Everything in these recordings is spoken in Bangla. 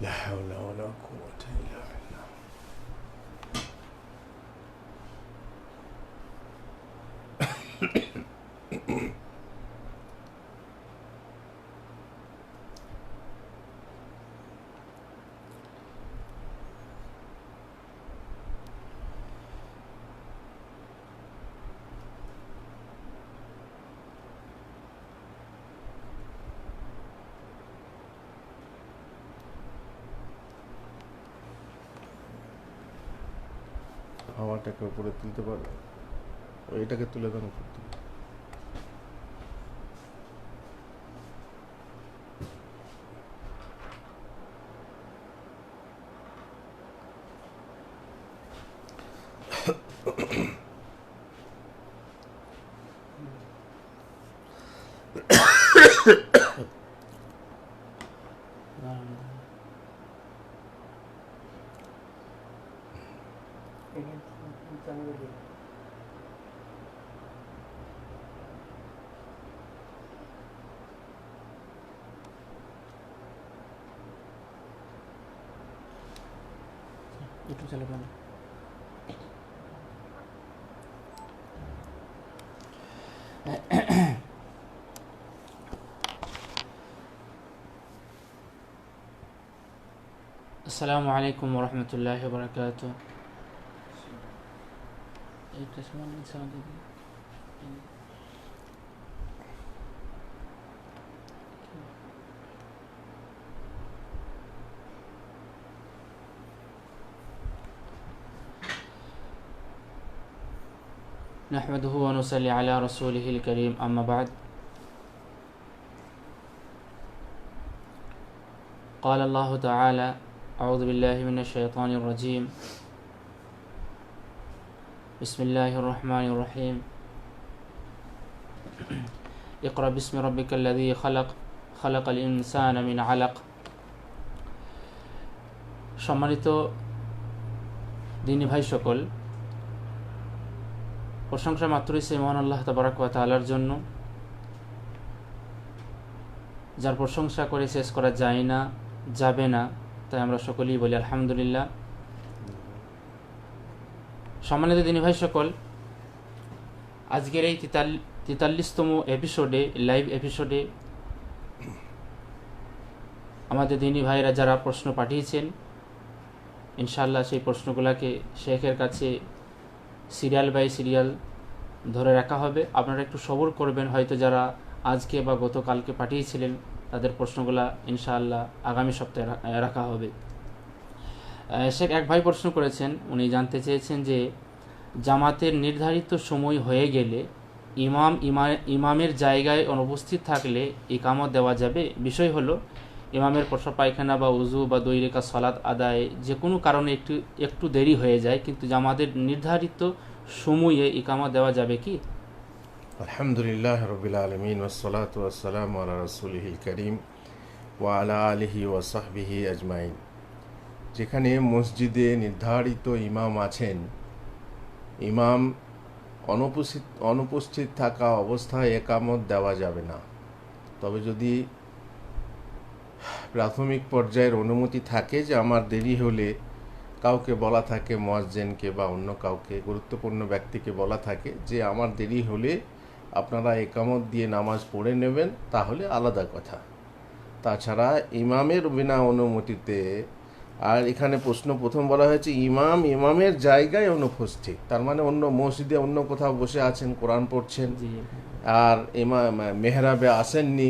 لا حول ولا قوة إلا بالله. হাওয়াটাকে উপরে তুলতে পারো, এটাকে তুলে দেন উপর থেকে। একটু চালু করুন। আসসালামু আলাইকুম ওয়া রাহমাতুল্লাহি ওয়া বারাকাতুহু। এইটা সাউন্ড দিই। نحمده ونصلي على رسوله الكريم أما بعد قال الله تعالى أعوذ بالله من الشيطان الرجيم بسم الله الرحمن الرحيم اقرأ باسم ربك الذي خلق الإنسان من علق। সম্মানিত দিনী ভাই সকল, প্রশংসা মাত্রই সেই মহান আল্লাহ তাবারাক ওয়া তাআলার জন্য, যার প্রশংসা করে শেষ করা যায় না, যাবে না, তাই আমরা সকলেই বলি আলহামদুলিল্লাহ। সম্মানিত দিনী ভাই সকল, আজকের এই 43তম এপিসোডে, লাইভ এপিসোডে আমাদের দিনী ভাইরা যারা প্রশ্ন পাঠিয়েছেন, ইনশাআল্লাহ সেই প্রশ্নগুলোকে শেখের কাছে সিরিয়াল বাই সিরিয়াল ধরে রাখা হবে। আপনারা একটু সবর করবেন, হয়তো যারা আজকে বা গতকালকে পাঠিয়েছিলেন তাদের প্রশ্নগুলা ইনশাআল্লাহ আগামী সপ্তাহে রাখা হবে। শেখ এক ভাই প্রশ্ন করেছেন, উনি জানতে চেয়েছেন যে জামাতের নির্ধারিত সময় হয়ে গেলে ইমামের জায়গায় অনুপস্থিত থাকলে ইকামত দেওয়া যাবে? বিষয় হলো, ইমামের প্রস্রাব পায়খানা বা উজু বা 2 রাকাত সালাত আদায় যে কোনো কারণে একটু দেরি হয়ে যায়, কিন্তু জামাতের নির্ধারিত সময়ে ইকামত দেওয়া যাবে কি? আলহামদুলিল্লাহ রাব্বিল আলামিন ওয়াসসালাতু ওয়াসসালামু আলা রাসূলিহিল কারীম ওয়া আলা আলিহি ওয়া সাহবিহি আজমাইন। যেখানে মসজিদে নির্ধারিত ইমাম আছেন, ইমাম অনুপস্থিত থাকা অবস্থায় একামত দেওয়া যাবে না। তবে যদি প্রাথমিক পর্যায়ের অনুমতি থাকে যে আমার দেরি হলে কাউকে বলা থাকে, মুয়াজ্জিনকে বা অন্য কাউকে, গুরুত্বপূর্ণ ব্যক্তিকে বলা থাকে যে আমার দেরি হলে আপনারা একামত দিয়ে নামাজ পড়ে নেবেন, তাহলে আলাদা কথা। তাছাড়া ইমামের বিনা অনুমতিতে, আর এখানে প্রশ্ন প্রথম বলা হয়েছে ইমামের জায়গায় অনুপস্থিত, তার মানে অন্য মসজিদে অন্য কোথাও বসে আছেন, কোরআন পড়ছেন, আর ইমাম মেহরাবে আসেননি,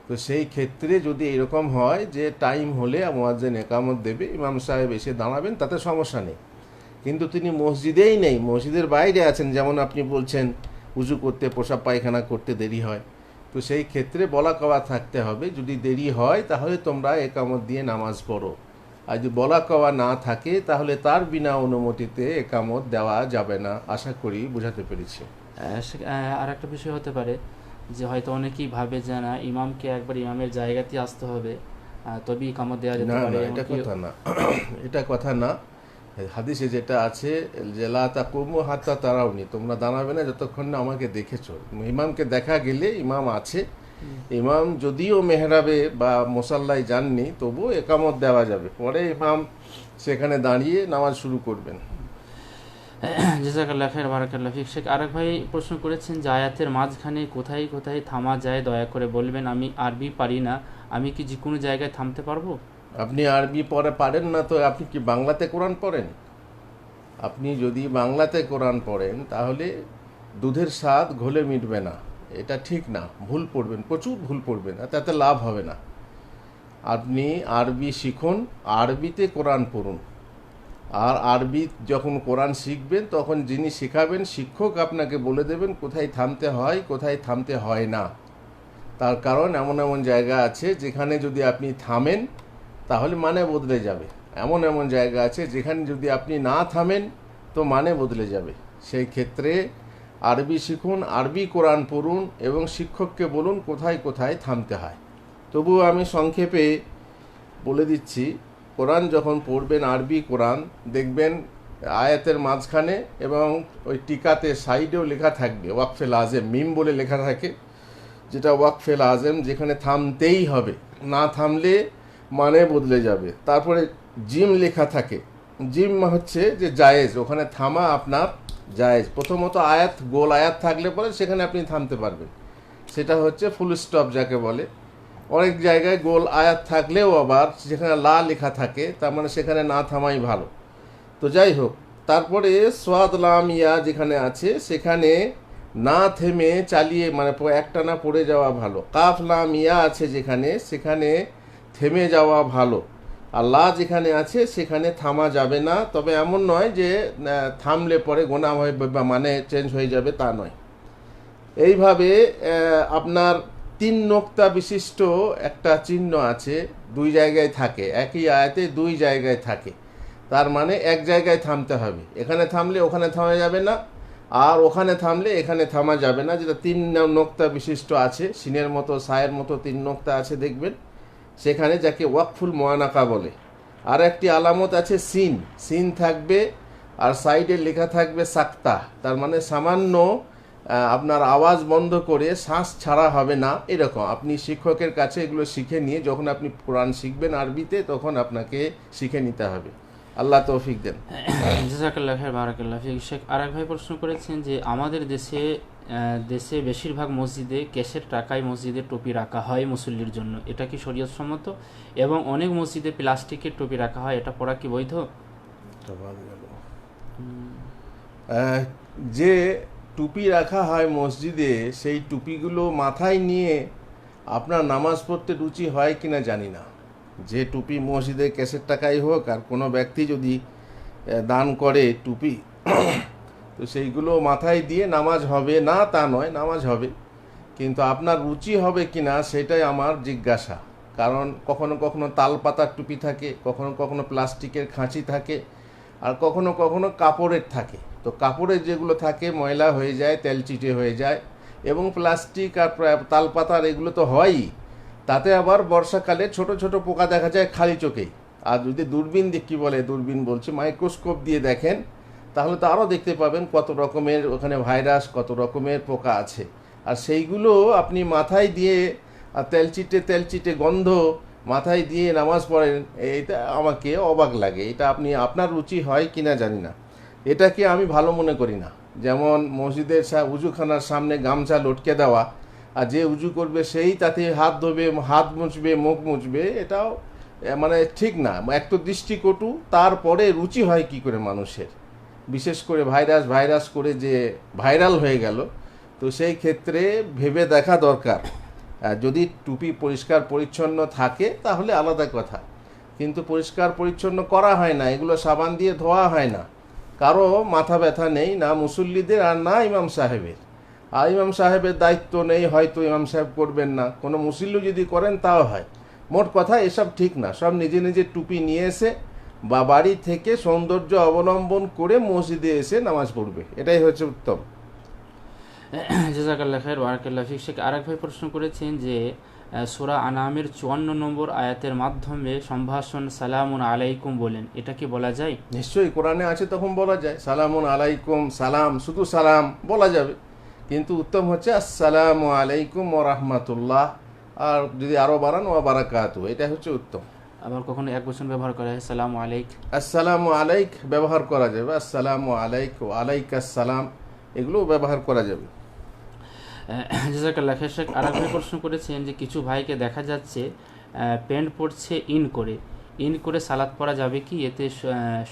তো সেই ক্ষেত্রে যদি এরকম হয় যে টাইম হলে মুয়াজ্জিন একামত দেবে, ইমাম সাহেব এসে দাঁড়াবেন, তাতে সমস্যা নেই। কিন্তু তিনি মসজিদেই নেই, মসজিদের বাইরে আছেন, যেমন আপনি বলছেন উজু করতে, প্রস্রাব পায়খানা করতে দেরি হয়, তো সেই ক্ষেত্রে বলা কওয়া থাকতে হবে, যদি দেরি হয় তাহলে তোমরা একামত দিয়ে নামাজ পড়ো। আর যদি বলা কওয়া না থাকে তাহলে তার বিনা অনুমতিতে একামত দেওয়া যাবে না। আশা করি বুঝাতে পেরেছি। আর একটা বিষয় হতে পারে যে হয়তো অনেকেই ভাবে যে না, ইমামকে একবার ইমামের জায়গাতে আসতে হবে, তবেই ইকামত দেওয়া যেতে পারে। এটা কথা না, এটা কথা না। হাদিসে যেটা আছে যে লা তাকুমু হাত্তা তারাউনি, তোমরা দাঁড়াবে না যতক্ষণ না আমাকে দেখেছো। ইমামকে দেখা গেলে, ইমাম আছে ইমাম যদিও মেহরাবে বা মোসাল্লায় যাননি, তবুও একামত দেওয়া যাবে, পরে ইমাম সেখানে দাঁড়িয়ে নামাজ শুরু করবেন। জাযাকাল্লাহ খাইর, বারাকাল্লাহ ফিক। শেখ আরেক ভাই প্রশ্ন করেছেন যে আয়াতের মাঝখানে কোথায় কোথায় থামা যায় দয়া করে বলবেন, আমি আরবি পারি না, আমি কি যে কোনো জায়গায় থামতে পারবো? আপনি আরবি পড়ে পারেন না তো আপনি কি বাংলাতে কোরআন পড়েন? আপনি যদি বাংলাতে কোরআন পড়েন তাহলে দুধের স্বাদ ঘোলে মিটবে না, এটা ঠিক না, ভুল পড়বেন, প্রচুর ভুল পড়বেন, আর তাতে লাভ হবে না। আপনি আরবি শিখুন, আরবিতে কোরআন পড়ুন, আর আরবি যখন কোরআন শিখবেন তখন যিনি শেখাবেন শিক্ষক আপনাকে বলে দেবেন কোথায় থামতে হয় কোথায় থামতে হয় না। তার কারণ এমন এমন জায়গা আছে যেখানে যদি আপনি থামেন তাহলে মানে বদলে যাবে, এমন এমন জায়গা আছে যেখানে যদি আপনি না থামেন তো মানে বদলে যাবে। সেই ক্ষেত্রে আরবি শিখুন, আরবি কোরআন পড়ুন এবং শিক্ষককে বলুন কোথায় কোথায় থামতে হয়। তবুও আমি সংক্ষেপে বলে দিচ্ছি, কোরআন যখন পড়বেন আরবি কোরআন, দেখবেন আয়াতের মাঝখানে এবং ওই টিকাতে সাইডেও লেখা থাকবে ওয়াকফেল আজেম, মিম বলে লেখা থাকে, যেটা ওয়াকফেল আজেম, যেখানে থামতেই হবে, না থামলে মানে বদলে যাবে। তারপরে জিম লেখা থাকে, জিম হচ্ছে যে জায়েজ, ওখানে থামা আপনার জায়েজ। প্রথমত আয়াত, গোল আয়াত থাকলে পরে সেখানে আপনি থামতে পারবেন, সেটা হচ্ছে ফুল স্টপ যাকে বলে। অনেক জায়গায় গোল আয়াত থাকলেও আবার যেখানে লা লেখা থাকে, তার মানে সেখানে না থামাই ভালো। তো যাই হোক, তারপরে সোয়াদ লাম ইয়া যেখানে আছে সেখানে না থেমে চালিয়ে মানে একটানা পড়ে যাওয়া ভালো। কাফ লাম ইয়া আছে যেখানে, সেখানে থেমে যাওয়া ভালো। আর লা যেখানে আছে সেখানে থামা যাবে না, তবে এমন নয় যে থামলে পরে গোনা হয়ে বা মানে চেঞ্জ হয়ে যাবে, তা নয়। এইভাবে আপনার 3 নোক্তা বিশিষ্ট একটা চিহ্ন আছে, 2 জায়গায় থাকে, একই আয়াতে 2 জায়গায় থাকে, তার মানে এক জায়গায় থামতে হবে। এখানে থামলে ওখানে থামা যাবে না, আর ওখানে থামলে এখানে থামা যাবে না। যেটা 3 নোক্তা বিশিষ্ট আছে, সিনের মতো সায়ের মতো 3 নোক্তা আছে দেখবেন সেখানে, যাকে ওয়াকফুল মুআনাকা বলে। আর একটি আলামত আছে সিন, সিন থাকবে আর সাইডে লেখা থাকবে সাক্তা, তার মানে সামান্য আপনার আওয়াজ বন্ধ করে শ্বাস ছাড়া হবে না, এরকম। আপনি শিক্ষকের কাছে এগুলো শিখে নিয়ে যখন আপনি কোরআন শিখবেন আরবিতে তখন আপনাকে শিখে নিতে হবে। আল্লাহ তৌফিক দেন। জাযাকাল্লাহ খাইর, বারাকাল্লাহ ফিক। শেখ আরেক ভাই প্রশ্ন করেছেন যে আমাদের দেশে বেশিরভাগ মসজিদে ক্যাশের টাকায় মসজিদে টুপি রাখা হয় মুসল্লির জন্য, এটা কি শরীয়তসম্মত? এবং অনেক মসজিদে প্লাস্টিকের টুপি রাখা হয়, এটা পরা কি বৈধ? যে টুপি রাখা হয় মসজিদে, সেই টুপিগুলো মাথায় নিয়ে আপনার নামাজ পড়তে রুচি হয় কিনা জানি না। যে টুপি মসজিদে ক্যাশের টাকাই হোক, আর কোনো ব্যক্তি যদি দান করে টুপি, তো সেইগুলো মাথায় দিয়ে নামাজ হবে না তা নয়, নামাজ হবে, কিন্তু আপনার রুচি হবে কিনা সেটাই আমার জিজ্ঞাসা। কারণ কখনো কখনো তাল পাতার টুপি থাকে, কখনো কখনো প্লাস্টিকের খাঁচি থাকে, আর কখনো কখনো কাপড়ের থাকে। তো কাপড়ের যেগুলো থাকে ময়লা হয়ে যায়, তেলচিটে হয়ে যায়, এবং প্লাস্টিক আর তাল পাতার এগুলো তো হয়ই, তাতে আবার বর্ষাকালে ছোট ছোট পোকা দেখা যায় খালি চোখেই। আর যদি দূরবীন কী বলে, দূরবীন বলছে, মাইক্রোস্কোপ দিয়ে দেখেন তাহলে তো আরও দেখতে পাবেন কত রকমের ওখানে ভাইরাস, কত রকমের পোকা আছে। আর সেইগুলো আপনি মাথায় দিয়ে, আর তেলচিটে তেলচিটে গন্ধ মাথায় দিয়ে নামাজ পড়েন, এইটা আমাকে অবাক লাগে। এটা আপনি আপনার রুচি হয় কিনা জানি না, এটাকে আমি ভালো মনে করি না। যেমন মসজিদের উজুখানার সামনে গামছা লটকে দেওয়া, আর যে উজু করবে সেই তাতে হাত ধোবে, হাত মুছবে, মুখ মুছবে, এটাও মানে ঠিক না। এক তো দৃষ্টিকটু, তারপরে রুচি হয় কি করে মানুষের, বিশেষ করে ভাইরাস করে যে ভাইরাল হয়ে গেল। তো সেই ক্ষেত্রে ভেবে দেখা দরকার। যদি টুপি পরিষ্কার পরিচ্ছন্ন থাকে তাহলে আলাদা কথা, কিন্তু পরিষ্কার পরিচ্ছন্ন করা হয় না, এগুলো সাবান দিয়ে ধোয়া হয় না, কারো মাথা ব্যথা নেই, না মুসল্লিদের আর না ইমাম সাহেবের। আর ইমাম সাহেবের দায়িত্ব নেই, হয়তো ইমাম সাহেব করবেন না, কোনো মুসল্লি যদি করেন তাও হয়। মোট কথা এসব ঠিক না, সব নিজে নিজে টুপি নিয়ে এসে বা বাড়ি থেকে সৌন্দর্য অবলম্বন করে মসজিদে এসে নামাজ পড়বে, এটাই হচ্ছে উত্তম। জাযাকাল্লাহ খাইর, বারাকাল্লাহ ফিক। শেখ আরেক ভাই প্রশ্ন করেছেন যে সূরা আনামের 54 নম্বর আয়াতের মাধ্যমে সম্ভাষণ সালামুন আলাইকুম বলেন, এটা কি বলা যায়? নিশ্চয়ই কোরআনে আছে, তখন বলা যায় সালামুন আলাইকুম, সালাম, শুধু সালাম বলা যাবে, কিন্তু উত্তম হচ্ছে আসসালামু আলাইকুম ওয়া রাহমাতুল্লাহ, আর যদি আরও বাড়ান ওয়া বারাকাতু, এটা হচ্ছে উত্তম। আবার কখনো একবচন ব্যবহার করা হয় সালামু আলাইক। আসসালামু আলাইক ব্যবহার করা যাবে, আসসালামু আলাইক, ওয়ালাইকাস সালাম, এগুলোও ব্যবহার করা যাবে। জাযাকাল্লাহ খাইর। শেখ আরেকভাবে প্রশ্ন করেছেন যে কিছু ভাইকে দেখা যাচ্ছে প্যান্ট পরছে ইন করে সালাত পরা যাবে কি? এতে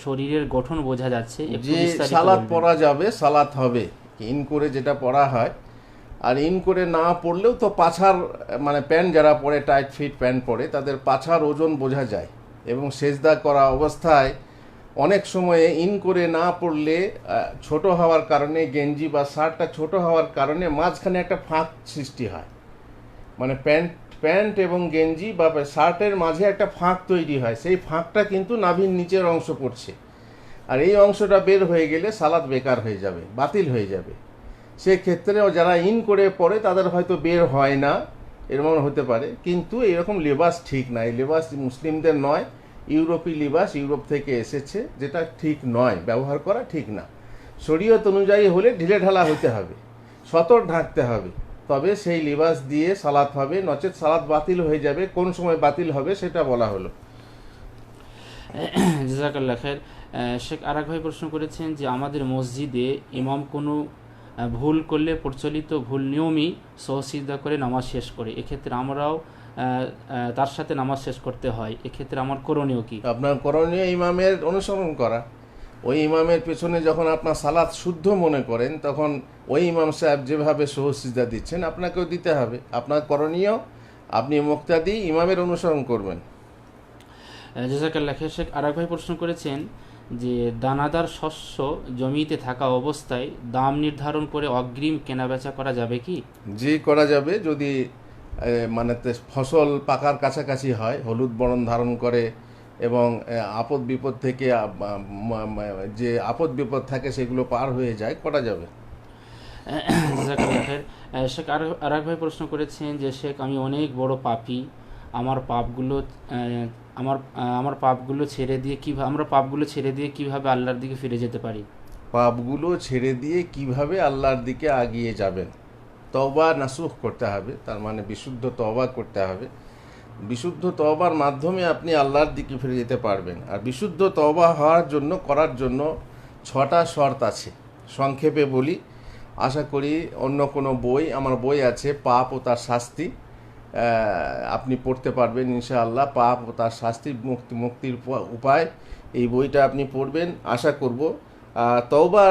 শরীরের গঠন বোঝা যাচ্ছে, একটু যে বিস্তারিত সালাত বলবেন। পড়া যাবে, সালাত হবে। ইন করে যেটা পড়া হয়, আর ইন করে না পড়লেও তো পাছার, মানে প্যান্ট যারা পরে, টাইট ফিট প্যান্ট পরে, তাদের পাছার ওজন বোঝা যায়। এবং সেজদা করা অবস্থায় অনেক সময়ে ইন করে না পড়লে ছোট হওয়ার কারণে, গেঞ্জি বা শার্টটা ছোট হওয়ার কারণে মাঝখানে একটা ফাঁক সৃষ্টি হয়। মানে প্যান্ট এবং গেঞ্জি বা শার্টের মাঝে একটা ফাঁক তৈরি হয়, সেই ফাঁকটা কিন্তু নাভির নিচের অংশ পড়ছে, আর এই অংশটা বের হয়ে গেলে সালাত বেকার হয়ে যাবে, বাতিল হয়ে যাবে। সেক্ষেত্রেও যারা ইন করে পড়ে তাদের হয়তো বের হয় না, এরকম হতে পারে। কিন্তু এরকম লেবাস ঠিক না, এই লেবাস মুসলিমদের নয়, ইউরোপী লেবাস, ইউরোপ থেকে এসেছে, যেটা ঠিক নয়, ব্যবহার করা ঠিক না। শরীয়ত অনুযায়ী হলে ঢিলে ঢালা হতে হবে, সতর ঢাকতে হবে, তবে সেই লেবাস দিয়ে সালাত হবে, নচেত সালাত বাতিল হয়ে যাবে। কোন সময় বাতিল হবে সেটা বলা হলো। জাযাকাল্লাহ খাইর। শেখ আরেক ভাই প্রশ্ন করেছেন যে আমাদের মসজিদে ইমাম কোনো ভুল করলে প্রচলিত ভুল নিয়মই সহসিজদা করে নামাজ শেষ করে, এক্ষেত্রে আমরাও তার সাথে নামাজ শেষ করতে হয়, এক্ষেত্রে আমার করণীয় কি? আপনার করণীয় ইমামের অনুসরণ করা। ওই ইমামের পেছনে যখন আপনার সালাত শুদ্ধ মনে করেন, তখন ওই ইমাম সাহেব যেভাবে সহসিজদা দিচ্ছেন আপনাকেও দিতে হবে। আপনার করণীয়, আপনি মুক্তাদি ইমামের অনুসরণ করবেন। জাযাকাল্লাহ খাইর। শেখ আরেক ভাই প্রশ্ন করেছেন যে দানাদার শস্য জমিতে থাকা অবস্থায় দাম নির্ধারণ করে অগ্রিম কেনাবেচা করা যাবে কি? যে করা যাবে, যদি মানে ফসল পাকার কাছাকাছি হয়, হলুদ বরণ ধারণ করে, এবং আপদ বিপদ থেকে যে আপদ বিপদ থাকে সেগুলো পার হয়ে যায়, করা যাবে। জাযাকাল্লাহ খাইর। শেখ আরেক ভাই প্রশ্ন করেছেন যে শেখ, আমি অনেক বড় পাপী, আমার পাপগুলো আমার পাপগুলো ছেড়ে দিয়ে কিভাবে কিভাবে আল্লাহর দিকে ফিরে যেতে পারি? পাপগুলো ছেড়ে দিয়ে কিভাবে আল্লাহর দিকে আগিয়ে যাবেন? তওবা নাসুখ করতে হবে, তার মানে বিশুদ্ধ তওবা করতে হবে। বিশুদ্ধ তওবার মাধ্যমে আপনি আল্লাহর দিকে ফিরে যেতে পারবেন। আর বিশুদ্ধ তওবা করার জন্য 6টা শর্ত আছে। সংক্ষেপে বলি, আশা করি অন্য কোনো আমার বই আছে, পাপ ও তার শাস্তি, আপনি পড়তে পারবেন ইনশাআল্লাহ। পাপ ও তার শাস্তির মুক্তির উপায়, এই বইটা আপনি পড়বেন, আশা করব। তওবা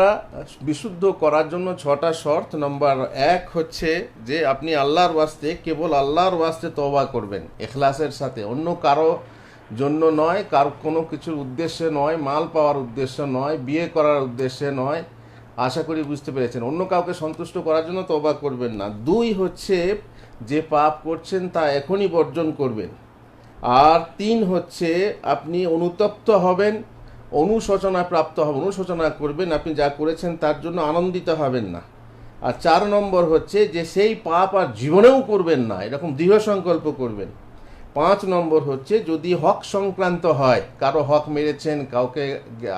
বিশুদ্ধ করার জন্য 6টা শর্ত। নম্বর 1 হচ্ছে যে আপনি আল্লাহর ওয়াস্তে, কেবল আল্লাহর ওয়াস্তে তওবা করবেন, ইখলাসের সাথে, অন্য কারো জন্য নয়, কারো কোনো কিছুর উদ্দেশ্যে নয়, মাল পাওয়ার উদ্দেশ্য নয়, বিয়ে করার উদ্দেশ্যে নয়। আশা করি বুঝতে পেরেছেন। অন্য কাউকে সন্তুষ্ট করার জন্য তওবা করবেন না। 2 হচ্ছে যে পাপ করছেন তা এখনই বর্জন করবেন। আর 3 হচ্ছে আপনি অনুতপ্ত হবেন, অনুশোচনা করবেন, আপনি যা করেছেন তার জন্য আনন্দিত হবেন না। আর 4 নম্বর হচ্ছে যে সেই পাপ আর জীবনেও করবেন না, এরকম দৃঢ় সংকল্প করবেন। 5 নম্বর হচ্ছে যদি হক সংক্রান্ত হয়, কারো হক মেরেছেন, কাউকে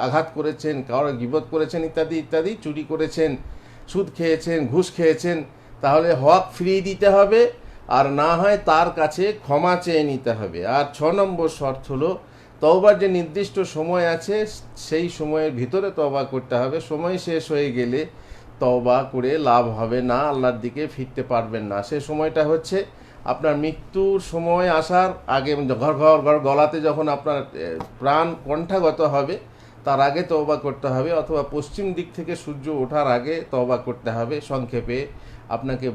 আঘাত করেছেন, কারো গীবত করেছেন, ইত্যাদি ইত্যাদি, চুরি করেছেন, সুদ খেয়েছেন, ঘুষ খেয়েছেন, তাহলে হক ফিরিয়ে দিতে হবে, আর না হয় তার কাছে ক্ষমা চেয়ে নিতে হবে। আর 6 নম্বর শর্ত হলো তওবার যে নির্দিষ্ট সময় আছে সেই সময়ের ভিতরে তওবা করতে হবে। সময় শেষ হয়ে গেলে তওবা করে লাভ হবে না, আল্লাহর দিকে ফিরতে পারবেন না। সে সময়টা হচ্ছে আপনার মৃত্যুর সময় আসার আগে, গলাতে যখন আপনার প্রাণ কণ্ঠাগত হবে, তার আগে তওবা করতে হবে, অথবা পশ্চিম দিক থেকে সূর্য ওঠার আগে তওবা করতে হবে। সংক্ষেপে আপনাকে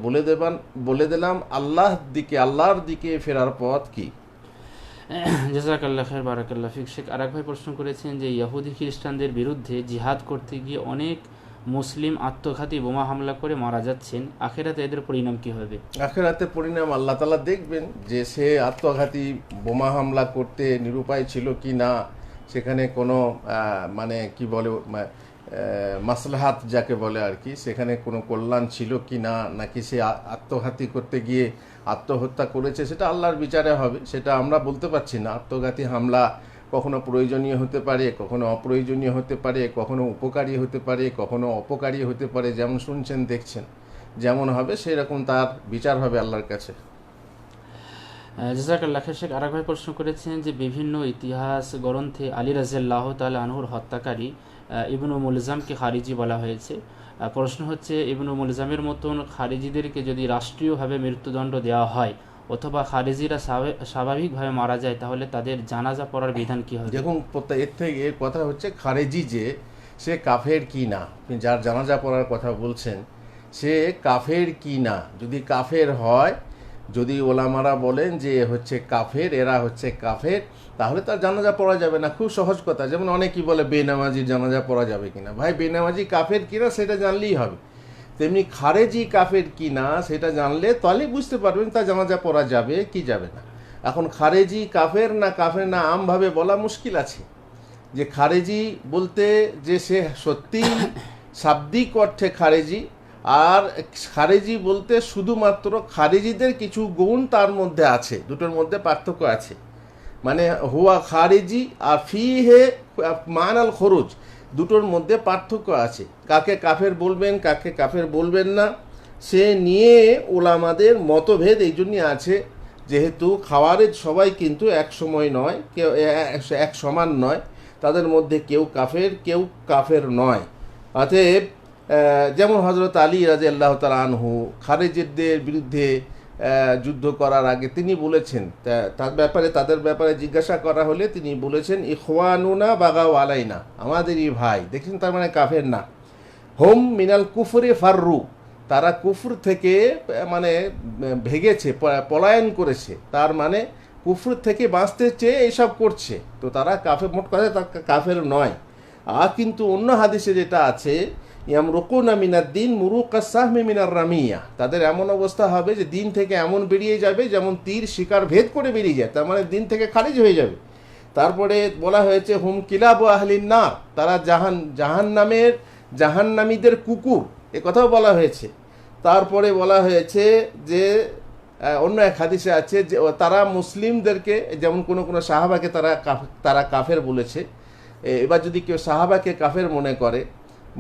বলে দিলাম আল্লাহর দিকে ফেরার পথ কি। জাযাকাল্লাহ খাইর, বারাকাল্লাহ ফিক। শেখ আরেক ভাই প্রশ্ন করেছেন যে ইহুদি খ্রিস্টানদের বিরুদ্ধে জিহাদ করতে গিয়ে অনেক মুসলিম আত্মঘাতী বোমা হামলা করে মারা যাচ্ছেন, আখিরাতে এদের পরিণাম কি হবে? আখিরাতে পরিণাম আল্লাহ তাআলা দেখবেন, যে সে আত্মঘাতী বোমা হামলা করতে নিরুপায় ছিল কি না, সেখানে কোনো মানে কি বলে, মাসলাহাত যাকে বলে আর কি, সেখানে কোনো কল্যাণ ছিল কি না, নাকি সে আত্মঘাতী করতে গিয়ে আত্মহত্যা করেছে, সেটা আল্লাহর বিচারে হবে, সেটা আমরা বলতে পারছি না। আত্মঘাতী হামলা কখনো প্রয়োজনীয় হতে পারে, কখনো অপ্রয়োজনীয় হতে পারে, কখনো উপকারী হতে পারে, কখনো অপকারী হতে পারে, যেমন শুনছেন দেখছেন। যেমন হবে সেই রকম তার বিচার হবে আল্লাহর কাছে। জাযাকাল্লাহ খাইর। শেখ আরেক ভাই প্রশ্ন করেছেন যে বিভিন্ন ইতিহাস গ্রন্থে আলী রাদিয়াল্লাহু তাআলা আনহুর হত্যাকারী ইবনু মুলজামকে খারিজি বলা হয়েছে। প্রশ্ন হচ্ছে, ইবনু মুলজামের মতন খারিজিদেরকে যদি রাষ্ট্রীয়ভাবে মৃত্যুদণ্ড দেওয়া হয় অথবা খারিজিরা স্বাভাবিকভাবে মারা যায়, তাহলে তাদের জানাজা পড়ার বিধান কি হবে? দেখুন, এর থেকে এর কথা হচ্ছে খারেজি যে সে কাফের কি না, আপনি যার জানাজা পড়ার কথা বলছেন সে কাফের কি না। যদি কাফের হয়, যদি ওলামারা বলেন যে হচ্ছে কাফের, এরা হচ্ছে কাফের, তাহলে তার জানাজা পড়া যাবে না। খুব সহজ কথা। যেমন অনেকেই বলে বেনামাজির জানাজা পড়া যাবে কিনা। ভাই, বেনামাজি কাফের কিনা সেটা জানলেই হবে, তেমনি খারেজি কাফের কিনা সেটা জানলে তাহলে বুঝতে পারবেন তার জানাজা পড়া যাবে কি যাবে না। এখন খারেজি কাফের না আমভাবে বলা মুশকিল আছে। যে খারেজি বলতে যে সে সত্যি শাব্দিক অর্থে খারেজি, আর খারেজি বলতে শুধুমাত্র খারেজিদের কিছু গুণ তার মধ্যে আছে, দুটোর মধ্যে পার্থক্য আছে। মানে হুয়া খারেজি আর ফি হে মানাল খরুজ, দুটোর মধ্যে পার্থক্য আছে। কাকে কাফের বলবেন, কাকে কাফের বলবেন না, সে নিয়ে ওলামাদের মতভেদ এই জন্যই আছে। যেহেতু খাওয়ারেজ সবাই কিন্তু এক সময় নয়, কেউ এক সমান নয়, তাদের মধ্যে কেউ কাফের নয়। অতএব যেমন হযরত আলী রাদিয়াল্লাহু তাআলা আনহু খারেজিদের বিরুদ্ধে যুদ্ধ করার আগে তিনি বলেছেন, তাদের ব্যাপারে জিজ্ঞাসা করা হলে তিনি বলেছেন, ইখওয়ানুনা বাগাও আলাইনা, আমাদেরই ভাই। দেখছেন, তার মানে কাফের না। হোম মিনাল কুফরে ফাররু, তারা কুফর থেকে মানে ভেগেছে, পলায়ন করেছে, তার মানে কুফর থেকে বাঁচতে চেয়ে এইসব করছে, তো তারা কাফের, মোট কথা কাফের নয়। আর কিন্তু অন্য হাদিসে যেটা আছে, ইয়ামরুকুনা মিনাদ-দ্বীন মুরুকাস সাহমি মিনার রামিয়া, তাদের এমন অবস্থা হবে যে দিন থেকে এমন বেরিয়ে যাবে যেমন তীর শিকার ভেদ করে বেরিয়ে যায়, তার মানে দিন থেকে খারিজ হয়ে যাবে। তারপরে বলা হয়েছে হুম কিলাবু আহলিন নার, তারা জাহান্নামীদের কুকুর, এ কথাও বলা হয়েছে। তারপরে বলা হয়েছে যে অন্য এক হাদিসে আছে যে তারা মুসলিমদেরকে, যেমন কোনো সাহাবাকে তারা কাফের বলেছে। এবার যদি কেউ সাহাবাকে কাফের মনে করে,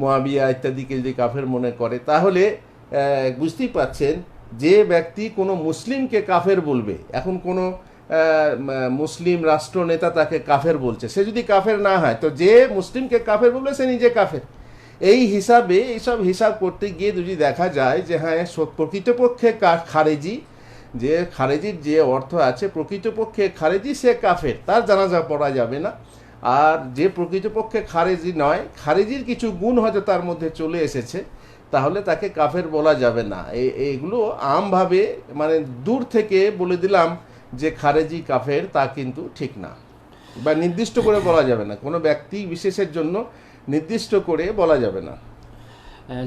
মুয়াবিয়া ইত্যাদিকে যদি কাফের মনে করে, তাহলে বুঝতেই পাচ্ছেন যে ব্যক্তি কোনো মুসলিমকে কাফের বলবে, এখন কোনো মুসলিম রাষ্ট্রনেতা তাকে কাফের বলছে, সে যদি কাফের না হয়, তো যে মুসলিমকে কাফের বলবে সে নিজে কাফের। এই হিসাবে এইসব হিসাব করতে গিয়ে যদি দেখা যায় যে হ্যাঁ প্রকৃতপক্ষে খারেজি, যে খারেজির যে অর্থ আছে প্রকৃতপক্ষে খারেজি, সে কাফের, তার জানাজা পড়া যাবে না। আর যে প্রকৃতপক্ষে খারেজি নয়, খারেজির কিছু গুণ হয়তো তার মধ্যে চলে এসেছে, তাহলে তাকে কাফের বলা যাবে না। এইগুলো আমভাবে মানে দূর থেকে বলে দিলাম যে খারেজি কাফের, তা কিন্তু ঠিক না, বা নির্দিষ্ট করে বলা যাবে না, কোনো ব্যক্তি বিশেষের জন্য নির্দিষ্ট করে বলা যাবে না।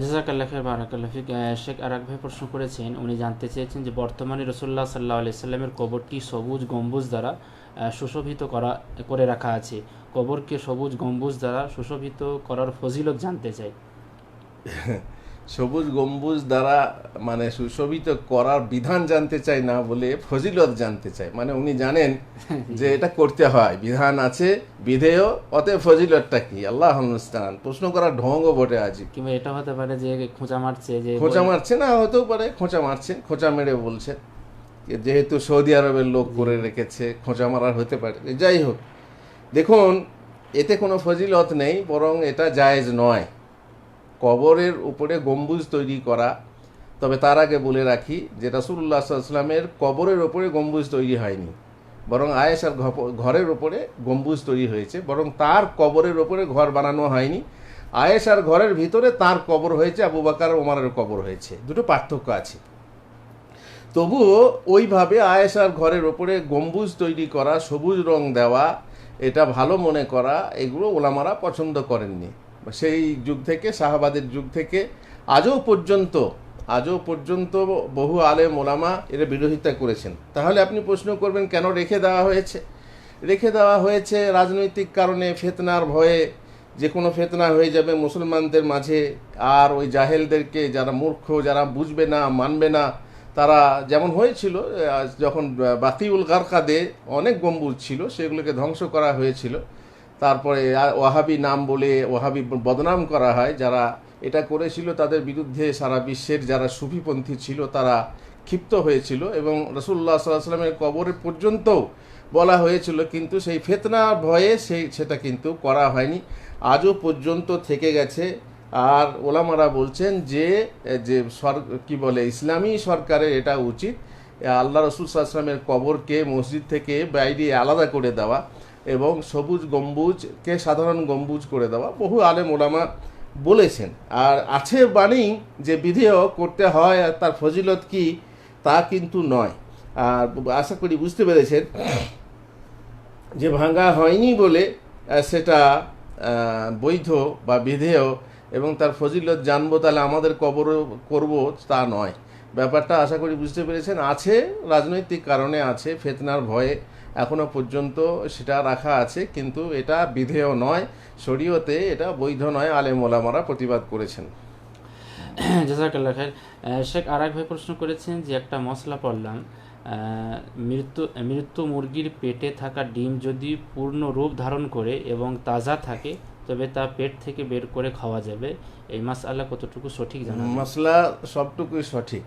জাযাকাল্লাহ খাইর, বারাকাল্লাহ ফিক। শেখ আরেক ভাই প্রশ্ন করেছেন, উনি জানতে চেয়েছেন যে বর্তমানে রাসূলুল্লাহ সাল্লাল্লাহু আলাইহি সাল্লামের কবরটি সবুজ গম্বুজ দ্বারা সুশোভিত করে রাখা আছে। কবরকে সবুজ গম্বুজ দ্বারা সুশোভিত করার ফজিলত জানতে চাই। সবুজ গম্বুজ দ্বারা মানে সুশোভিত করার বিধান জানতে চাই না বলে ফজিলত জানতে চাই, মানে উনি জানেন যে এটা করতে হয়, বিধান আছে, বিধেয়, অতএব ফজিলতটা কি? আল্লাহুল মুস্তাআন। প্রশ্ন করার ঢঙ্গও বটে আজই। কিংবা এটা হতে পারে যে খোঁচা মারছে না, হতেও পারে খোঁচা মেরে বলছে, যেহেতু সৌদি আরবের লোক করে রেখেছে, খোঁচা মারার হতে পারে। যাই হোক, দেখুন এতে কোনো ফজিলত নেই, বরং এটা জায়েজ নয় কবরের উপরে গম্বুজ তৈরি করা। তবে তার আগে বলে রাখি যে রাসূলুল্লাহ সাল্লাল্লাহু আলাইহি ওয়াসাল্লামের কবরের উপরে গম্বুজ তৈরি হয়নি, বরং আয়েশার ঘরের উপরে গম্বুজ তৈরি হয়েছে, বরং তার কবরের উপরে ঘর বানানো হয়নি। আয়েশার ঘরের ভিতরে তার কবর হয়েছে, আবু বকর ওমরের কবর হয়েছে, দুটো পার্থক্য আছে। তবুও ওইভাবে আয়েশার ঘরের ওপরে গম্বুজ তৈরি করা, সবুজ রং দেওয়া, এটা ভালো মনে করা, এগুলো ওলামারা পছন্দ করেননি। সেই যুগ থেকে, সাহাবাদের যুগ থেকে আজও পর্যন্ত বহু আলেম ওলামা এর বিরোধিতা করেছেন। তাহলে আপনি প্রশ্ন করবেন কেন রেখে দেওয়া হয়েছে? রাজনৈতিক কারণে, ফিতনার ভয়ে, যে কোনো ফিতনা হয়ে যাবে মুসলমানদের মাঝে, আর ওই জাহেলদেরকে, যারা মূর্খ, যারা বুঝবে না, মানবে না, তারা যেমন হয়েছিল যখন বাকিউল গারকাদে অনেক গম্বুজ ছিল, সেগুলোকে ধ্বংস করা হয়েছিল। তারপরে ওয়াহাবি নাম বলে ওয়াহাবি বদনাম করা হয়, যারা এটা করেছিল তাদের বিরুদ্ধে সারা বিশ্বের যারা সুফিপন্থী ছিল তারা ক্ষিপ্ত হয়েছিল এবং রাসূলুল্লাহ সাল্লাল্লাহু আলাইহি ওয়াসাল্লামের কবরের পর্যন্ত বলা হয়েছিল, কিন্তু সেই ফিতনার ভয়ে সেটা কিন্তু করা হয়নি, আজও পর্যন্ত থেকে গেছে। আর ওলামারা বলছেন যে যে কি বলে ইসলামী সরকারের এটা উচিত আল্লাহ রসুল সাল্লাল্লাহু আলাইহি ওয়াসাল্লামের কবরকে মসজিদ থেকে বাইরে আলাদা করে দেওয়া এবং সবুজ গম্বুজকে সাধারণ গম্বুজ করে দেওয়া। বহু আলেম ওলামা বলেছেন। আর আছে বাণী যে বিধেয় করতে হয় আর তার ফজিলত কি তা কিন্তু নয়। আর আশা করি বুঝতে পেরেছেন যে ভাঙা হয়নি বলে সেটা বৈধ বা বিধেয় এবং তার ফজিলত জানবো তাহলে আমাদের কবর করব তা নয়। ব্যাপারটা আশা করি বুঝতে পেরেছেন। আছে রাজনৈতিক কারণে আছে, ফিতনার ভয়ে এখনো পর্যন্ত সেটা রাখা আছে, কিন্তু এটা বিধেয় নয়, শরীয়তে এটা বৈধ নয়, আলেম ওলামারা প্রতিবাদ করেছেন। জাযাকাল্লাহ খাইর। শেখ আরেক ভাই প্রশ্ন করেছেন যে একটা মশলা পড়লাম, মৃত্যু মুরগির পেটে থাকা ডিম যদি পূর্ণ রূপ ধারণ করে এবং তাজা থাকে তবে তা পেট থেকে বের করে খাওয়া যাবে। এই মাসআলা কতটুকু সঠিক জানা? মশলা সবটুকুই সঠিক।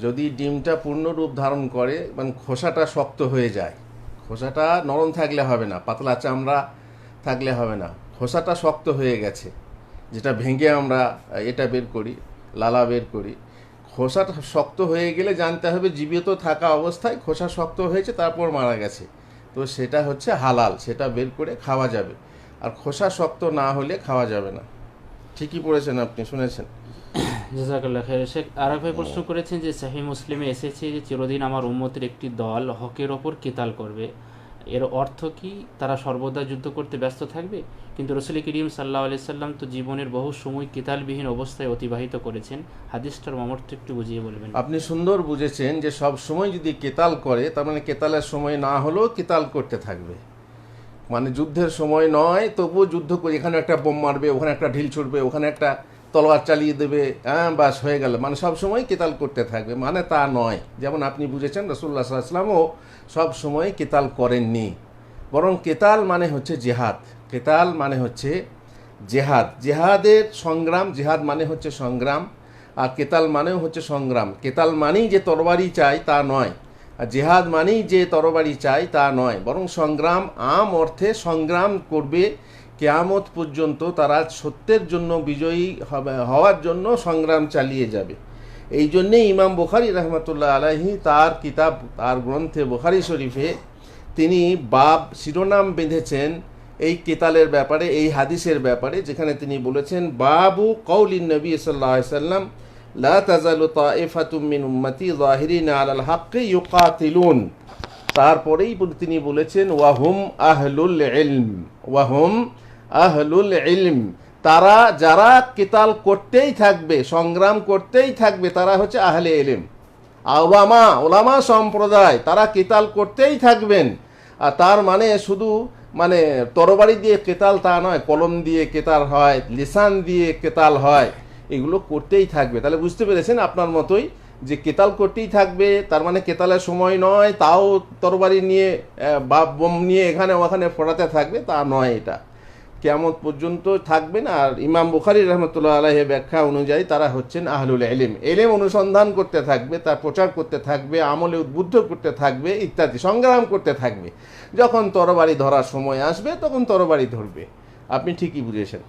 যদি ডিমটা পূর্ণ রূপ ধারণ করে মানে খোসাটা শক্ত হয়ে যায়, খোসাটা নরম থাকলে হবে না, পাতলা চামড়া থাকলে হবে না, খোসাটা শক্ত হয়ে গেছে, যেটা ভেঙে আমরা এটা বের করি, লালা বের করি, খোসাটা শক্ত হয়ে গেলে জানতে হবে জীবিত থাকা অবস্থায় খোসা শক্ত হয়েছে তারপর মারা গেছে, তো সেটা হচ্ছে হালাল, সেটা বের করে খাওয়া যাবে। আর খোসা শক্ত না হলে খাওয়া যাবে না। ঠিকই পড়েছেন আপনি, শুনেছেন। জাযাকাল্লাহ খাইর। শেখ আরেক ভাই প্রশ্ন করেছেন যে সহিহ মুসলিমে এসেছে যে চিরদিন আমার উম্মতের একটি দল হকের ওপর কিতাল করবে, এর অর্থ কি তারা সর্বদা যুদ্ধ করতে ব্যস্ত থাকবে? কিন্তু রাসূল করিম সাল্লাল্লাহু আলাইহি সাল্লাম তো জীবনের বহু সময় কিতালবিহীন অবস্থায় অতিবাহিত করেছেন। হাদিসটার মর্মর্থ একটু বুঝিয়ে বলবেন। আপনি সুন্দর বুঝেছেন যে সব সময় যদি কেতাল করে তার মানে কেতালের সময় না হলেও কেতাল করতে থাকবে, মানে যুদ্ধের সময় নয় তবুও যুদ্ধ করে, এখানে একটা বোম মারবে, ওখানে একটা ঢিল ছুটবে, ওখানে একটা তলোয়ার চালিয়ে দেবে, বাস হয়ে গেল, মানে সব সময় কেতাল করতে থাকবে, মানে তা নয়। যেমন আপনি বুঝেছেন রাসূলুল্লাহ সাল্লাল্লাহু আলাইহি ওয়াসাল্লামও সব সময় কেতাল করেননি, বরং কেতাল মানে হচ্ছে জিহাদ, কেতাল মানে হচ্ছে জেহাদ, জেহাদের সংগ্রাম, জেহাদ মানে হচ্ছে সংগ্রাম, আর কেতাল মানেও হচ্ছে সংগ্রাম। কেতাল মানেই যে তরবারি চাই তা নয়, আর জেহাদ মানেই যে তরবারি চাই তা নয়, বরং সংগ্রাম, আম অর্থে সংগ্রাম করবে, কিয়ামত পর্যন্ত তারা সত্যের জন্য বিজয়ী হওয়ার জন্য সংগ্রাম চালিয়ে যাবে। এই জন্যেই ইমাম বুখারী রাহমাতুল্লাহ আলাইহি তার কিতাব, তার গ্রন্থে বুখারী শরীফে তিনি বাব শিরোনাম বেঁধেছেন এই কেতালের ব্যাপারে, এই হাদিসের ব্যাপারে, যেখানে তিনি বলেছেন বাবু কওলিন নবী সাল্লাল্লাহু আলাইহি ওয়াসাল্লাম লা তাজালু তাইফাতুম মিন উম্মতি যাহিরিনা আলাল হাক্কি ইউকাতিলুন। তারপরেই তিনি বলেছেন ওয়াহুম আহলুল ইলম, ওয়াহুম আহলুল ইলম, তারা যারা কিতাল করতেই থাকবে, সংগ্রাম করতেই থাকবে, তারা হচ্ছে আহলে ইলম, আওয়ামা ওলামা সম্প্রদায়, তারা কিতাল করতেই থাকবেন। আর তার মানে শুধু মানে তরবারি দিয়ে কেতাল তা নয়, কলম দিয়ে কেতাল হয়, লিসান দিয়ে কেতাল হয়, এগুলো করতেই থাকবে। তাহলে বুঝতে পেরেছেন আপনার মতোই যে কেতাল করতেই থাকবে, তার মানে কেতালের সময় নয় তাও তরবারি নিয়ে বা বোম নিয়ে এখানে ওখানে ফোড়াতে থাকবে, তা নয়, এটা কিয়ামত পর্যন্ত থাকবেন। আর ইমাম বুখারী রাহমাতুল্লাহ আলাইহি ব্যাখ্যা অনুযায়ী তারা হচ্ছেন আহলুল ইলম, ইলম অনুসন্ধান করতে থাকবে, তার প্রচার করতে থাকবে, আমলে উদ্বুদ্ধ করতে থাকবে ইত্যাদি, সংগ্রাম করতে থাকবে। যখন তরবারি ধরার সময় আসবে তখন তরবারি ধরবে। আপনি ঠিকই বুঝেছেন।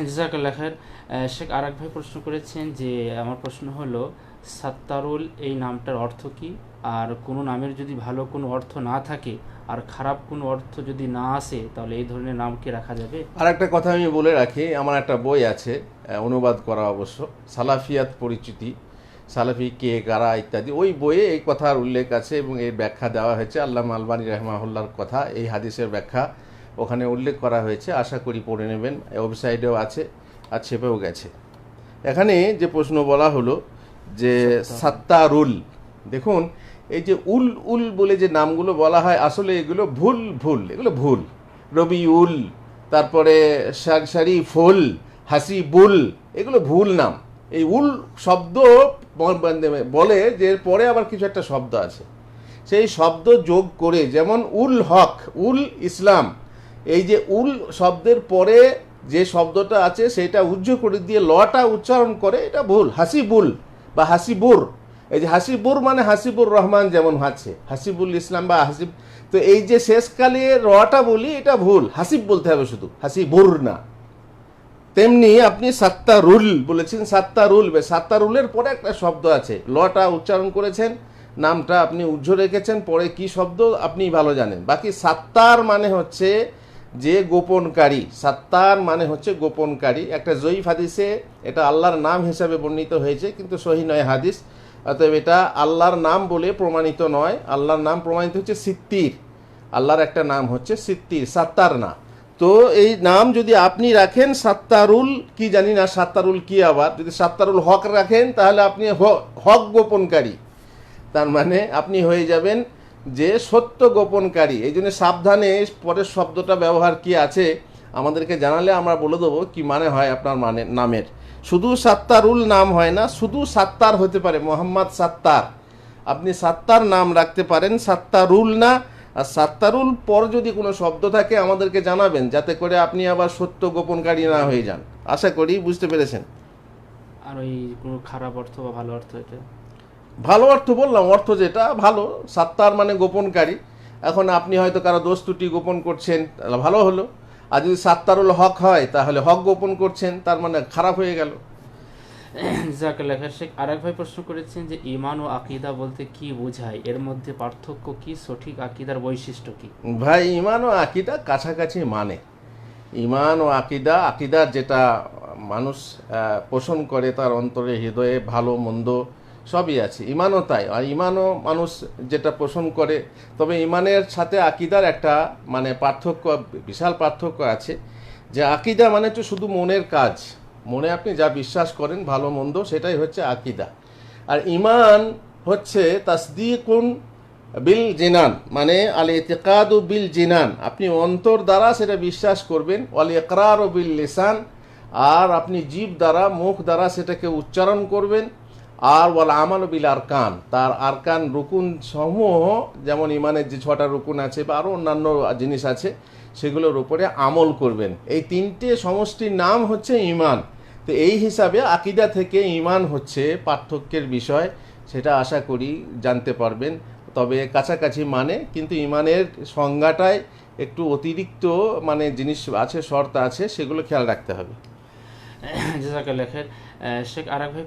জাযাকাল্লাহ খাইর। শেখ আরেক ভাই প্রশ্ন করেছেন যে আমার প্রশ্ন হলো সাত্তারুল এই নামটার অর্থ কি, আর কোনো নামের যদি ভালো কোনো অর্থ না থাকে আর খারাপ কোনো অর্থ যদি না আসে তাহলে এই ধরনের নাম কি রাখা যাবে? আর একটা কথা আমি বলে রাখি, আমার একটা বই আছে অনুবাদ করা অবশ্য, সালাফিয়াত পরিচিতি, সালাফি কে কারা ইত্যাদি, ওই বইয়ে এই কথার উল্লেখ আছে এবং এর ব্যাখ্যা দেওয়া হয়েছে। আল্লামা আলবানী রাহিমাহুল্লাহর কথা, এই হাদিসের ব্যাখ্যা ওখানে উল্লেখ করা হয়েছে, আশা করি পড়ে নেবেন, ওয়েবসাইটেও আছে আর ছেপেও গেছে। এখানে যে প্রশ্ন বলা হলো যে সাত্তারুল, দেখুন এই যে উল উল বলে যে নামগুলো বলা হয় আসলে এগুলো ভুল, এগুলো ভুল। রবিউল, তারপরে শরীফুল, হাসিবুল, এগুলো ভুল নাম। এই উল শব্দ বলে যে পরে আবার কিছু একটা শব্দ আছে, সেই শব্দ যোগ করে, যেমন উল হক, উল ইসলাম, এই যে উল শব্দের পরে যে শব্দটা আছে সেটা উজ্জ করে দিয়ে লটা উচ্চারণ করে, এটা ভুল। হাসিবুল বা হাসিবুর, এই যে হাসিবুর মানে হাসিবুর রহমান যেমন আছে, হাসিবুল ইসলাম বা হাসিব, তো এই যে শেষকালে রটা বলি এটা ভুল, হাসিব বলতে হবে শুধু, হাসিবুর না। তেমনি আপনি সাত্তারুল বলেছেন, সাত্তারুল, সাত্তারুলের পরে একটা শব্দ আছে, লটা উচ্চারণ করেছেন, নামটা আপনি উজ্জ রেখেছেন, পরে কি শব্দ আপনি ভালো জানেন। বাকি সাত্তার মানে হচ্ছে যে গোপনকারী, সাত্তার মানে হচ্ছে গোপনকারী। একটা জয়ীফ হাদিসে এটা আল্লাহর নাম হিসাবে বর্ণিত হয়েছে, কিন্তু সহি নয় হাদিস, অতএব এটা আল্লাহর নাম বলে প্রমাণিত নয়। আল্লাহর নাম প্রমাণিত হচ্ছে সিত্তির, আল্লাহর একটা নাম হচ্ছে সিত্তির, সাত্তার না। তো এই নাম যদি আপনি রাখেন সাত্তারুল, কি জানি না সাত্তারুল কি, আবার যদি সাত্তারুল হক রাখেন তাহলে আপনি হক গোপনকারী, তার মানে আপনি হয়ে যাবেন যে সত্য গোপনকারী। এই জন্য সাবধানে পরের শব্দটা ব্যবহার কি আছে আমাদেরকে জানালে আমরা বলে দেবো কি মানে হয় আপনার মানে নামের। শুধু সাত্তারুল নাম হয় না, শুধু সাত্তার হতে পারে, মোহাম্মদ সাত্তার, আপনি সাত্তার নাম রাখতে পারেন, সাত্তারুল না। আর সাত্তারুল পর যদি কোনো শব্দ থাকে আমাদেরকে জানাবেন, যাতে করে আপনি আবার সত্য গোপনকারী না হয়ে যান। আশা করি বুঝতে পেরেছেন। আর ওই কোনো খারাপ অর্থ বা ভালো অর্থ, এটা ভালো অর্থ বললাম, অর্থ যেটা ভালো, সাত্তার মানে গোপনকারী। এখন আপনি হয়তো কারো দোষ ত্রুটি গোপন করছেন, তাহলে ভালো হলো। আর যদি সাত্তারুল হক হয় তাহলে হক গোপন করছেন, তার মানে খারাপ হয়ে গেল। জাজাকাল্লাহ খাইর। শেখ আরেক ভাই প্রশ্ন করেছেন যে ঈমান ও আকীদা বলতে কি বোঝায়, এর মধ্যে পার্থক্য কি, সঠিক আকীদার বৈশিষ্ট্য কি? ভাই, ঈমান ও আকীদা কাছাকাছি মানে। ঈমান ও আকীদা, আকীদার যেটা মানুষ পোষণ করে তার অন্তরে হৃদয়ে, ভালো মন্দ সবই আছে, ঈমানও তাই। আর ঈমানও মানুষ যেটা পোষণ করে, তবে ঈমানের সাথে আকীদার একটা মানে পার্থক্য, বিশাল পার্থক্য আছে। যে আকীদা মানে হচ্ছে শুধু মনের কাজ, মনে আপনি যা বিশ্বাস করেন ভালো মন্দ, সেটাই হচ্ছে আকীদা। আর ঈমান হচ্ছে তাসদীকুন বিল জিনান, মানে আল ইতিকাদু বিল জিনান, আপনি অন্তর দ্বারা সেটা বিশ্বাস করবেন, ওয়াল ইকরারু বিল লিসান, আর আপনি জিভ দ্বারা, মুখ দ্বারা সেটাকে উচ্চারণ করবেন। আর ওয়াল আমালু বিল আরকান, তার আরকান রুকুন সমূহ, যেমন ইমানের যে 6টা রুকুন আছে বা আরও অন্যান্য জিনিস আছে, সেগুলোর উপরে আমল করবেন। এই তিনটে সমষ্টির নাম হচ্ছে ঈমান। তো এই হিসাবে আকীদা থেকে ঈমান হচ্ছে পার্থক্যের বিষয়, সেটা আশা করি জানতে পারবেন। তবে কাছাকাছি মানে, কিন্তু ঈমানের সংজ্ঞাটায় একটু অতিরিক্ত মানে জিনিস আছে, শর্ত আছে, সেগুলো খেয়াল রাখতে হবে। জাজাকাল্লাহ খাইর। শেখ আরেক ভাই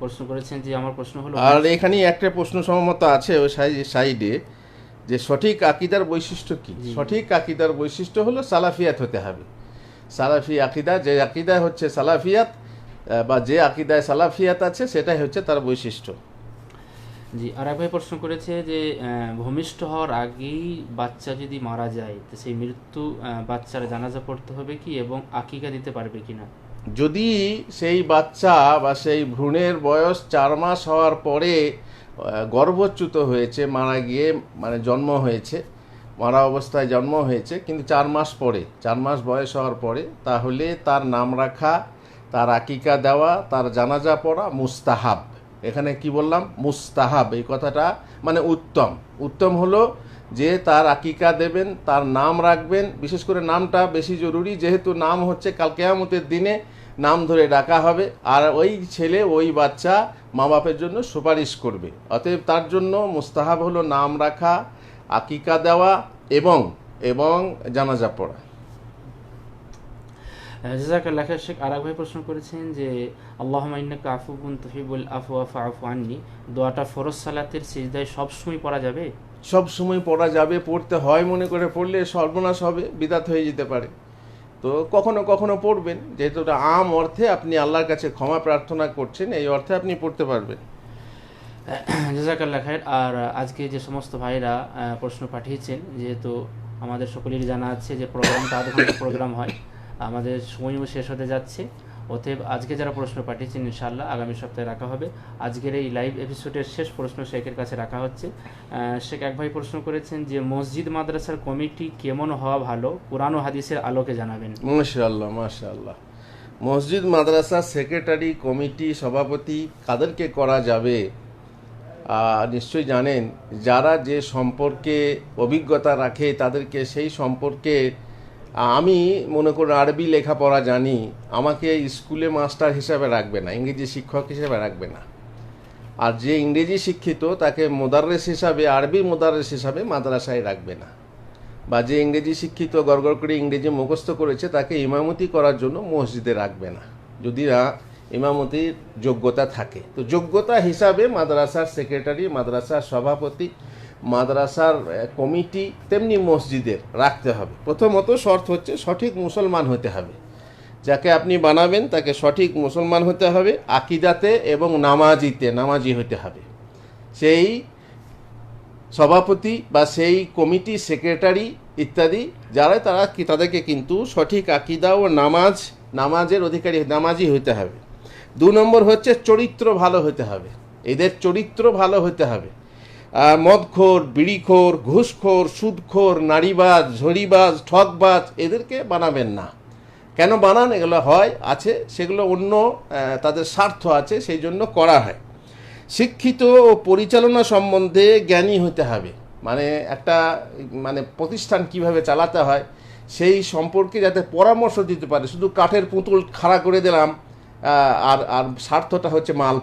প্রশ্ন করেছেন যে আমার প্রশ্ন হলো, আর এখানে একটা প্রশ্ন সম্মত আছে ওই সাইডে, যে সঠিক আকীদার বৈশিষ্ট্য কি। সঠিক আকীদার বৈশিষ্ট্য হলো সালাফিয়াত হতে হবে। সালাফি আকীদা, যে আকীদা হচ্ছে সালাফিয়াত বা যে আকীদায় সালাফিয়াত আছে, সেটাই হচ্ছে তার বৈশিষ্ট্য। জি, আরেক ভাই প্রশ্ন করেছে যে ভূমিষ্ঠ হওয়ার আগেই বাচ্চা যদি মারা যায়, তো সেই মৃত্যু বাচ্চার জানাজা পড়তে হবে কি, এবং আকিকা দিতে পারবে কিনা? যদি সেই বাচ্চা বা সেই ভ্রূণের বয়স 4 মাস হওয়ার পরে গর্ভচ্যুত হয়েছে, মারা গিয়ে মানে জন্ম হয়েছে, মারা অবস্থায় জন্ম হয়েছে, কিন্তু 4 মাস পরে, 4 মাস বয়স হওয়ার পরে, তাহলে তার নাম রাখা, তার আকিকা দেওয়া, তার জানাজা পড়া মুস্তাহাব। এখানে কি বললাম? মুস্তাহাব। এই কথাটা মানে উত্তম। উত্তম হলো যে তার আকিকা দেবেন, তার নাম রাখবেন। বিশেষ করে নামটা বেশি জরুরি, যেহেতু নাম হচ্ছে কাল কিয়ামতের দিনে নাম ধরে ডাকা হবে, আর ওই ছেলে, ওই বাচ্চা মা বাপের জন্য সুপারিশ করবে। অতএব তার জন্য মুস্তাহাব হলো নাম রাখা, আকিকা দেওয়া এবং জানাজা পড়া। জাযাকাল্লাহ খাইর। শেখ আরেক ভাই প্রশ্ন করেছেন যে আল্লাহুম্মা ইন্নাকা আফুউন তুহিব্বুল আফওয়া ফাআফু আননি, দোয়াটা ফরজ সালাতের সিজদায় সবসময় পড়া যাবে? সব সময় পড়া যাবে, পড়তে হয় মনে করে পড়লে সর্বনাশ হবে, বিদাত হয়ে যেতে পারে। তো কখনো কখনো পড়বেন, যেহেতু ওটা আম অর্থে আপনি আল্লাহর কাছে ক্ষমা প্রার্থনা করছেন, এই অর্থে আপনি পড়তে পারবেন। জাযাকাল্লাহ খাইর। আর আজকে যে সমস্ত ভাইরা প্রশ্ন পাঠিয়েছেন, যেহেতু আমাদের সকলেরই জানা আছে যে প্রোগ্রামটা আধ ঘন্টা প্রোগ্রাম হয়, আমাদের সময়ও শেষ হতে যাচ্ছে। অতএব আজকে যারা প্রশ্ন পাঠিয়েছেন ইনশাআল্লাহ আগামী সপ্তাহে রাখা হবে। আজকের এই লাইভ এপিসোডের শেষ প্রশ্ন শেখের কাছে রাখা হচ্ছে। শেখ এক ভাই প্রশ্ন করেছেন যে মসজিদ মাদ্রাসার কমিটি কেমন হওয়া ভালো, কোরআন ও হাদিসের আলোকে জানাবেন। মাশাআল্লাহ, মাশাআল্লাহ। মসজিদ মাদ্রাসা সেক্রেটারি, কমিটি, সভাপতি কাদেরকে করা যাবে? নিশ্চয়ই জানেন, যারা যে সম্পর্কে অভিজ্ঞতা রাখে তাদেরকে সেই সম্পর্কে আমি মনে করুন আরবি লেখাপড়া জানি, আমাকে স্কুলে মাস্টার হিসাবে রাখবে না, ইংরেজি শিক্ষক হিসাবে রাখবে না। আর যে ইংরেজি শিক্ষিত তাকে মোদাররেস হিসাবে, আরবি মোদাররেস হিসাবে মাদ্রাসায় রাখবে না। বা যে ইংরেজি শিক্ষিত গড়গড় করে ইংরেজি মুখস্থ করেছে তাকে ইমামতি করার জন্য মসজিদে রাখবে না, যদি না ইমামতির যোগ্যতা থাকে। তো যোগ্যতা হিসাবে মাদ্রাসার সেক্রেটারি, মাদ্রাসার সভাপতি, মাদ্রাসার কমিটি, তেমনি মসজিদের রাখতে হবে। প্রথমত শর্ত হচ্ছে সঠিক মুসলমান হতে হবে, যাকে আপনি বানাবেন তাকে সঠিক মুসলমান হতে হবে, আকিদাতে এবং নামাজি হতে হবে। সেই সভাপতি বা সেই কমিটি, সেক্রেটারি ইত্যাদি যারা তাদেরকে কিন্তু সঠিক আকিদা ও নামাজের অধিকারী, নামাজি হতে হবে। 2 নম্বর হচ্ছে চরিত্র ভালো হতে হবে, এদের চরিত্র ভালো হতে হবে। মদখোর, বিড়িখোর, ঘুষখোর, সুদখোর, নারীবাজ, ঝড়িবাজ, ঠকবাজ এদেরকে বানাবেন না। কেন বানান? এগুলো আছে সেগুলো অন্য তাদের স্বার্থ আছে, সেই জন্য করা হয়। শিক্ষিত ও পরিচালনা সম্বন্ধে জ্ঞানী হতে হবে, একটা প্রতিষ্ঠান কিভাবে চালাতে হয় সেই সম্পর্কে যাতে পরামর্শ দিতে পারে। শুধু কাঠের পুতুল খাড়া করে দিলাম আর স্বার্থটা হচ্ছে মাল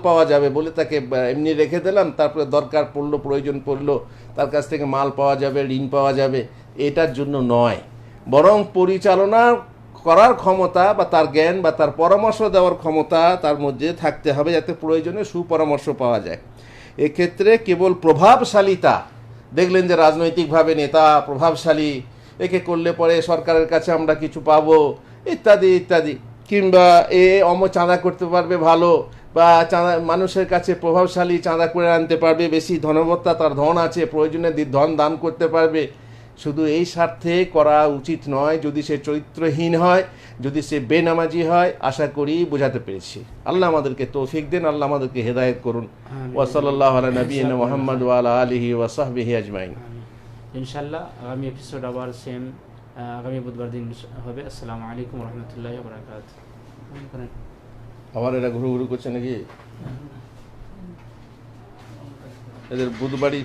পাওয়া যাবে বলে তাকে এমনি রেখে দিলাম, তারপরে দরকার পড়লো, প্রয়োজন পড়লো তার কাছ থেকে মাল পাওয়া যাবে, ঋণ পাওয়া যাবে, এটার জন্য নয়। বরং পরিচালনা করার ক্ষমতা বা তার জ্ঞান বা তার পরামর্শ দেওয়ার ক্ষমতা তার মধ্যে থাকতে হবে, যাতে প্রয়োজনে সুপরামর্শ পাওয়া যায়। এক্ষেত্রে কেবল প্রভাবশালীতা, দেখলেন যে রাজনৈতিকভাবে নেতা প্রভাবশালী, একে করলে পরে সরকারের কাছে আমরা কিছু পাবো ইত্যাদি ইত্যাদি, কিংবা চাঁদা করতে পারবে ভালো, বা মানুষের কাছে প্রভাবশালী, চাঁদা করে আনতে পারবে, বেশি ধনবত্তা, তার ধন আছে, প্রয়োজনে ধন দান করতে পারবে, শুধু এই স্বার্থে করা উচিত নয়। যদি সে চরিত্রহীন হয়, যদি সে বেনামাজি হয়, আশা করি বোঝাতে পেরেছি। আল্লাহ আমাদেরকে তৌফিক দেন, আল্লাহ আমাদেরকে হেদায়েত করুন। ওয়া সাল্লাল্লাহু আলা নবিয়িনা মুহাম্মদ ওয়া আলা আলিহি ওয়া সাহবিহি আজমাইন। ইনশাআল্লাহ আগামী এপিসোড আবার সেম আগামী বুধবার দিন হবে। আসসালামু আলাইকুম ওয়া রাহমাতুল্লাহি ওয়া বারাকাতুহু। আবার এরা ঘুরু ঘুরু করছে নাকি? এদের বুধবারই